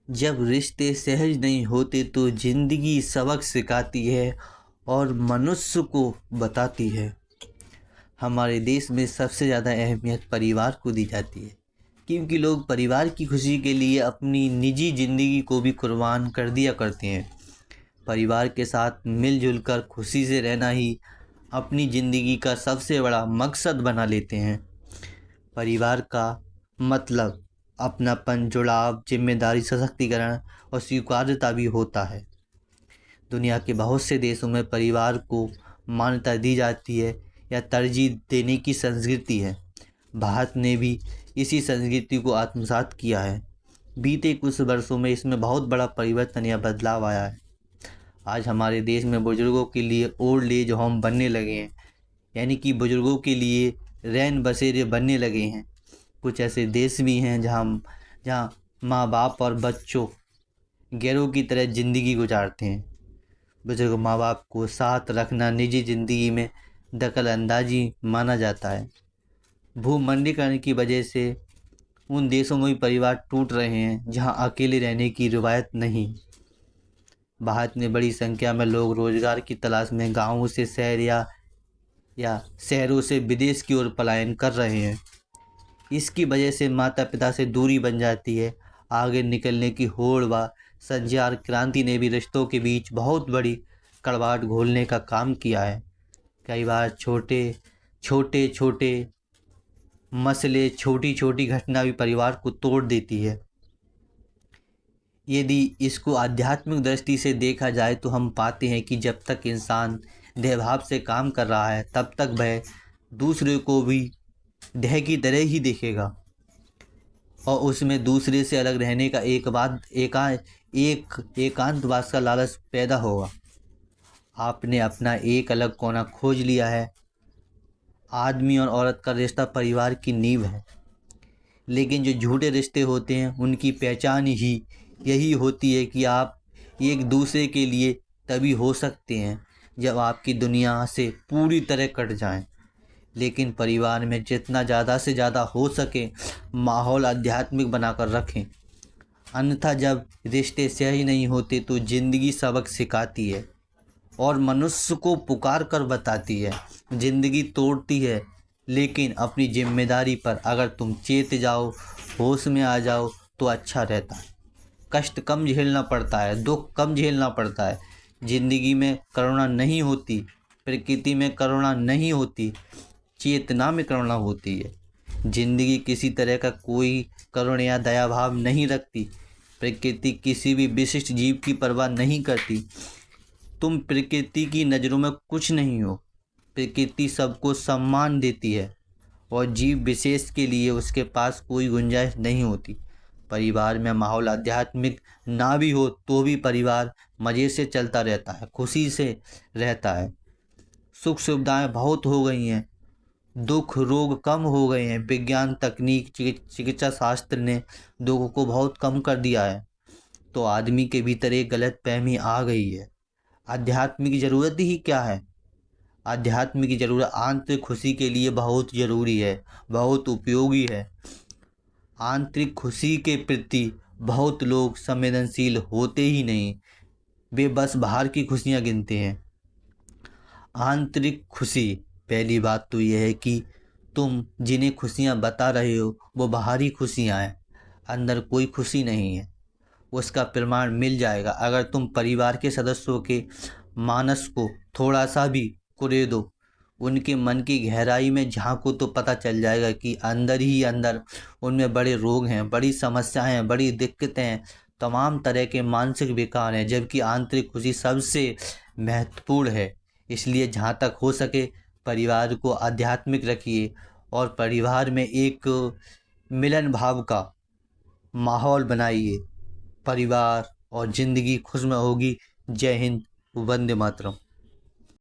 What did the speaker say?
जब रिश्ते सहज नहीं होते तो जिंदगी सबक सिखाती है और मनुष्य को बताती है। हमारे देश में सबसे ज़्यादा अहमियत परिवार को दी जाती है, क्योंकि लोग परिवार की खुशी के लिए अपनी निजी ज़िंदगी को भी कुर्बान कर दिया करते हैं। परिवार के साथ मिलजुल कर खुशी से रहना ही अपनी ज़िंदगी का सबसे बड़ा मकसद बना लेते हैं। परिवार का मतलब अपनापन, जुड़ाव, जिम्मेदारी, सशक्तिकरण और स्वीकार्यता भी होता है। दुनिया के बहुत से देशों में परिवार को मान्यता दी जाती है या तरजीह देने की संस्कृति है। भारत ने भी इसी संस्कृति को आत्मसात किया है। बीते कुछ वर्षों में इसमें बहुत बड़ा परिवर्तन या बदलाव आया है। आज हमारे देश में बुजुर्गों के लिए ओल्ड एज होम बनने लगे हैं, यानी कि बुजुर्गों के लिए रैन बसेरे बनने लगे हैं। कुछ ऐसे देश भी हैं जहाँ माँ बाप और बच्चों गैरों की तरह ज़िंदगी गुजारते हैं। बुजुर्ग माँ बाप को साथ रखना निजी ज़िंदगी में दखल अंदाजी माना जाता है। भूमंडलीकरण की वजह से उन देशों में भी परिवार टूट रहे हैं जहाँ अकेले रहने की रिवायत नहीं। भारत में बड़ी संख्या में लोग रोजगार की तलाश में गाँवों से शहर या शहरों से विदेश की ओर पलायन कर रहे हैं। इसकी वजह से माता पिता से दूरी बन जाती है। आगे निकलने की होड़ व संचार क्रांति ने भी रिश्तों के बीच बहुत बड़ी कड़वाहट घोलने का काम किया है। कई बार छोटे मसले, छोटी छोटी घटना भी परिवार को तोड़ देती है। यदि इसको आध्यात्मिक दृष्टि से देखा जाए तो हम पाते हैं कि जब तक इंसान देहभाव से काम कर रहा है तब तक वह दूसरे को भी देह की तरह ही देखेगा और उसमें दूसरे से अलग रहने का एकांतवास का लालच पैदा होगा। आपने अपना एक अलग कोना खोज लिया है। आदमी और औरत का रिश्ता परिवार की नींव है, लेकिन जो झूठे रिश्ते होते हैं उनकी पहचान ही यही होती है कि आप एक दूसरे के लिए तभी हो सकते हैं जब आपकी दुनिया से पूरी तरह कट जाएं। लेकिन परिवार में जितना ज़्यादा से ज़्यादा हो सके माहौल आध्यात्मिक बनाकर रखें, अन्यथा जब रिश्ते सही नहीं होते तो ज़िंदगी सबक सिखाती है और मनुष्य को पुकार कर बताती है। ज़िंदगी तोड़ती है, लेकिन अपनी जिम्मेदारी पर अगर तुम चेत जाओ, होश में आ जाओ तो अच्छा रहता है। कष्ट कम झेलना पड़ता है, दुख कम झेलना पड़ता है। ज़िंदगी में करुणा नहीं होती, प्रकृति में करुणा नहीं होती, चेतना में करुणा होती है। ज़िंदगी किसी तरह का कोई करुणा या दया भाव नहीं रखती। प्रकृति किसी भी विशिष्ट जीव की परवाह नहीं करती। तुम प्रकृति की नज़रों में कुछ नहीं हो। प्रकृति सबको सम्मान देती है और जीव विशेष के लिए उसके पास कोई गुंजाइश नहीं होती। परिवार में माहौल आध्यात्मिक ना भी हो तो भी परिवार मज़े से चलता रहता है, खुशी से रहता है। सुख सुविधाएं बहुत हो गई हैं, दुख रोग कम हो गए हैं। विज्ञान, तकनीक, चिकित्सा शास्त्र ने दुख को बहुत कम कर दिया है। तो आदमी के भीतर एक गलतफहमी आ गई है। आध्यात्म की ज़रूरत ही क्या है? आध्यात्म की ज़रूरत आंतरिक खुशी के लिए बहुत ज़रूरी है, बहुत उपयोगी है। आंतरिक खुशी के प्रति बहुत लोग संवेदनशील होते ही नहीं, वे बस बाहर की खुशियाँ गिनते हैं। आंतरिक खुशी, पहली बात तो यह है कि तुम जिन्हें खुशियाँ बता रहे हो वो बाहरी खुशियाँ हैं, अंदर कोई खुशी नहीं है। उसका प्रमाण मिल जाएगा अगर तुम परिवार के सदस्यों के मानस को थोड़ा सा भी कुरेदो, उनके मन की गहराई में झांको तो पता चल जाएगा कि अंदर ही अंदर उनमें बड़े रोग हैं, बड़ी समस्याएं हैं, बड़ी दिक्कतें हैं, तमाम तरह के मानसिक विकार हैं, जबकि आंतरिक खुशी सबसे महत्वपूर्ण है। इसलिए जहाँ तक हो सके परिवार को आध्यात्मिक रखिए और परिवार में एक मिलन भाव का माहौल बनाइए। परिवार और ज़िंदगी खुशनुमा होगी। जय हिंद, वंदे मातरम।